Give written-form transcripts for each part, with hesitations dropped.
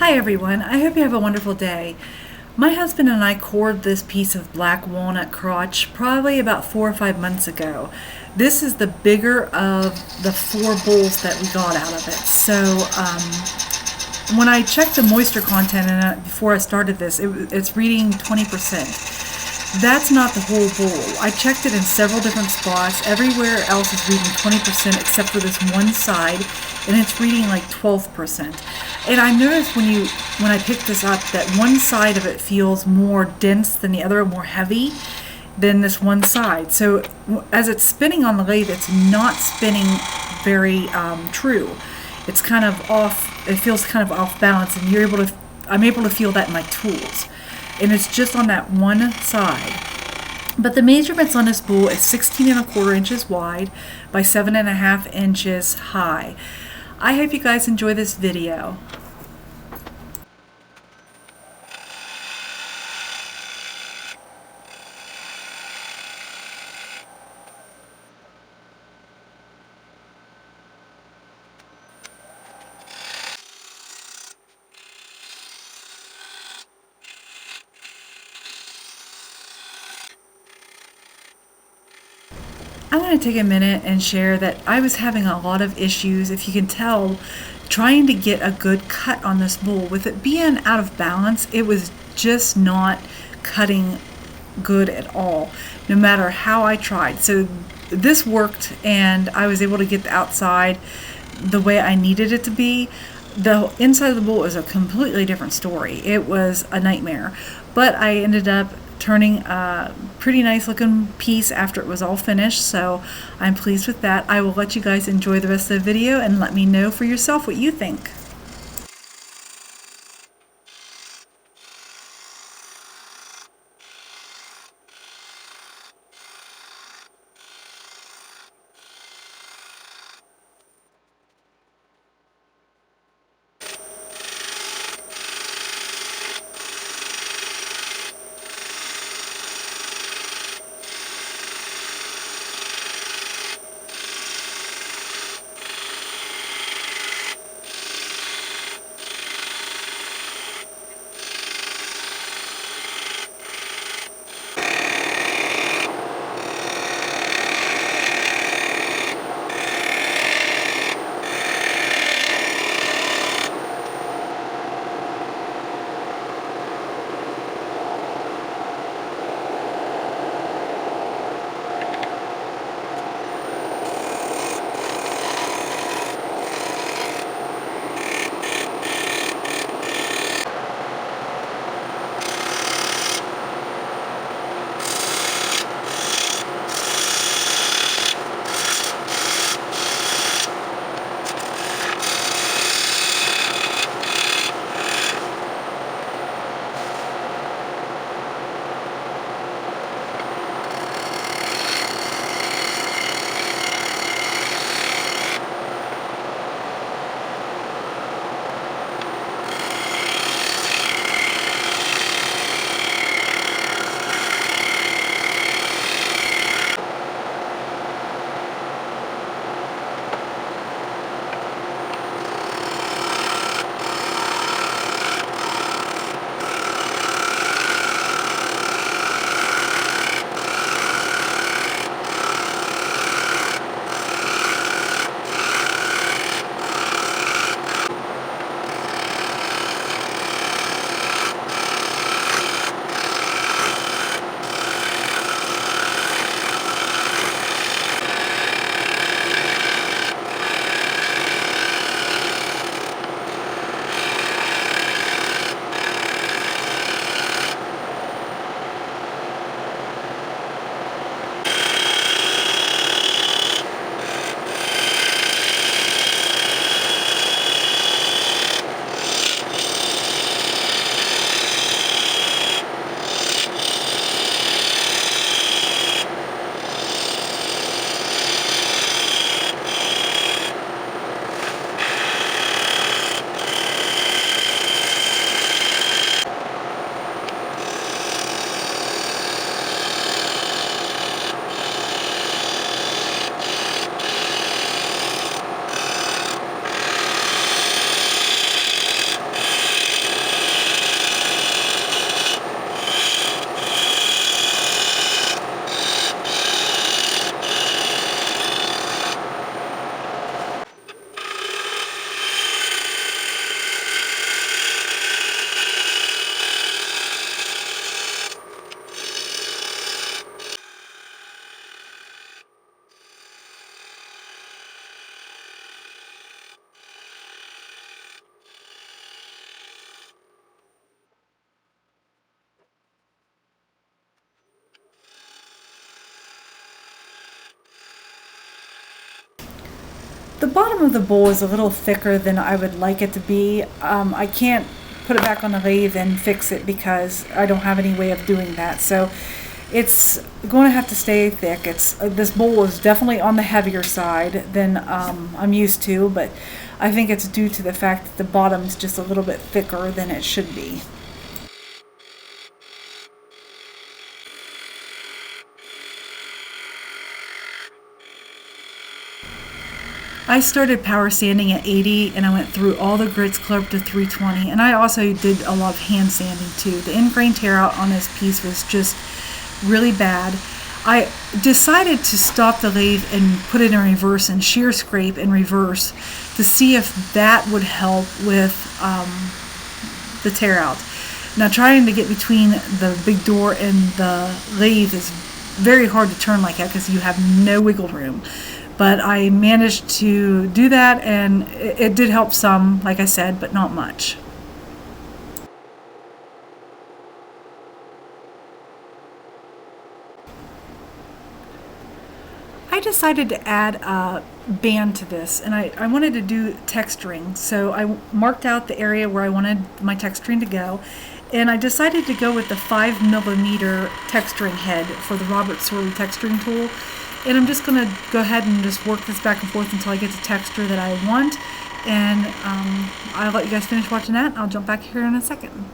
Hi everyone, I hope you have a wonderful day. My husband and I cored this piece of black walnut crotch probably about 4 or 5 months ago. This is the bigger of the four bowls that we got out of it. When I checked the moisture content in it before I started this, it's reading 20%. That's not the whole bowl. I checked it in several different spots. Everywhere else is reading 20% except for this one side, and it's reading like 12%. And I noticed when I picked this up that one side of it feels more dense than the other, more heavy than this one side. So as it's spinning on the lathe, it's not spinning very true. It's kind of off. It feels kind of off balance, and I'm able to feel that in my tools. And it's just on that one side. But the measurements on this bowl is 16 1/4 inches wide by 7.5 inches high. I hope you guys enjoy this video. I want to take a minute and share that I was having a lot of issues, if you can tell, trying to get a good cut on this bowl. With it being out of balance, it was just not cutting good at all, no matter how I tried. So this worked, and I was able to get the outside the way I needed it to be. The inside of the bowl is a completely different story. It was a nightmare, but I ended up turning a pretty nice looking piece after it was all finished, so I'm pleased with that. I will let you guys enjoy the rest of the video and let me know for yourself what you think. The bottom of the bowl is a little thicker than I would like it to be. I can't put it back on the lathe and fix it because I don't have any way of doing that. So it's going to have to stay thick. This bowl is definitely on the heavier side than I'm used to, but I think it's due to the fact that the bottom's just a little bit thicker than it should be. I started power sanding at 80 and I went through all the grits clear up to 320, and I also did a lot of hand sanding too. The end grain tear out on this piece was just really bad. I decided to stop the lathe and put it in reverse and shear scrape in reverse to see if that would help with the tear out. Now trying to get between the big door and the lathe is very hard to turn like that because you have no wiggle room. But I managed to do that, and it did help some, like I said, but not much. I decided to add a band to this, and I wanted to do texturing. So I marked out the area where I wanted my texturing to go, and I decided to go with the 5mm texturing head for the Robert Sorley texturing tool. And I'm just going to go ahead and just work this back and forth until I get the texture that I want. And I'll let you guys finish watching that. I'll jump back here in a second.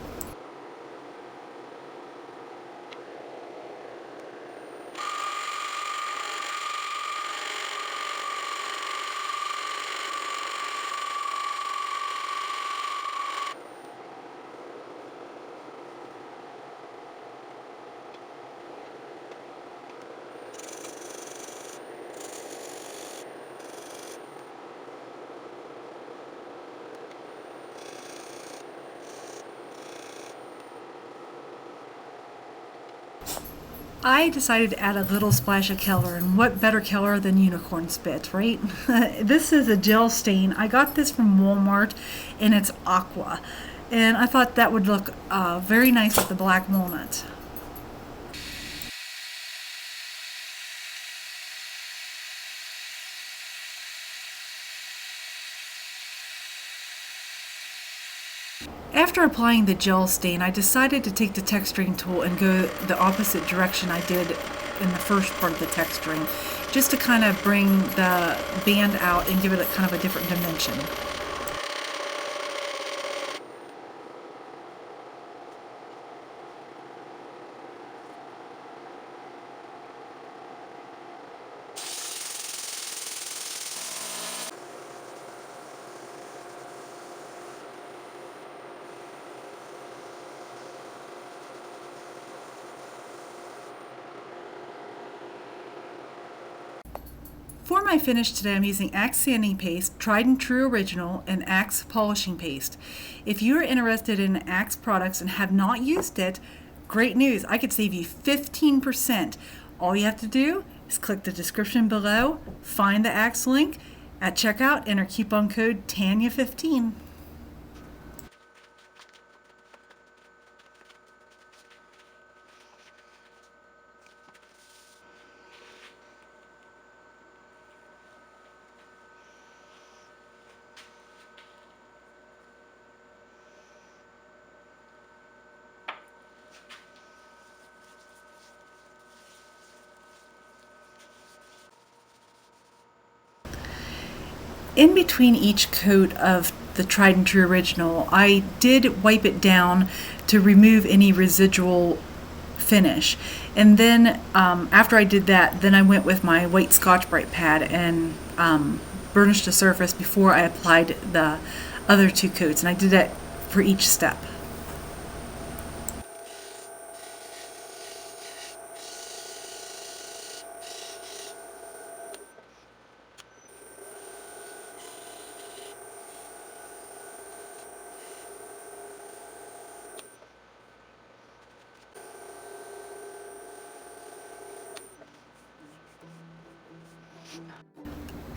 I decided to add a little splash of color, and what better color than unicorn spit, right? This is a gel stain. I got this from Walmart, and it's aqua. And I thought that would look very nice with the black walnut. After applying the gel stain, I decided to take the texturing tool and go the opposite direction I did in the first part of the texturing, just to kind of bring the band out and give it kind of a different dimension. For my finish today, I'm using Axe Sanding Paste, Tried and True Original, and Axe Polishing Paste. If you are interested in Axe products and have not used it, great news! I could save you 15%. All you have to do is click the description below, find the Axe link. At checkout, enter coupon code TANYA15. In between each coat of the Tried and True Original, I did wipe it down to remove any residual finish. And then after I did that, then I went with my white Scotch-Brite pad and burnished the surface before I applied the other two coats. And I did that for each step.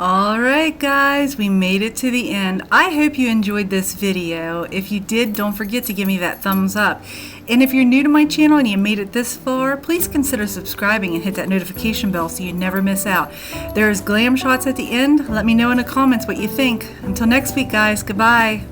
Alright guys, we made it to the end. I hope you enjoyed this video. If you did, don't forget to give me that thumbs up. And if you're new to my channel and you made it this far, please consider subscribing and hit that notification bell so you never miss out. There's glam shots at the end. Let me know in the comments what you think. Until next week guys, goodbye.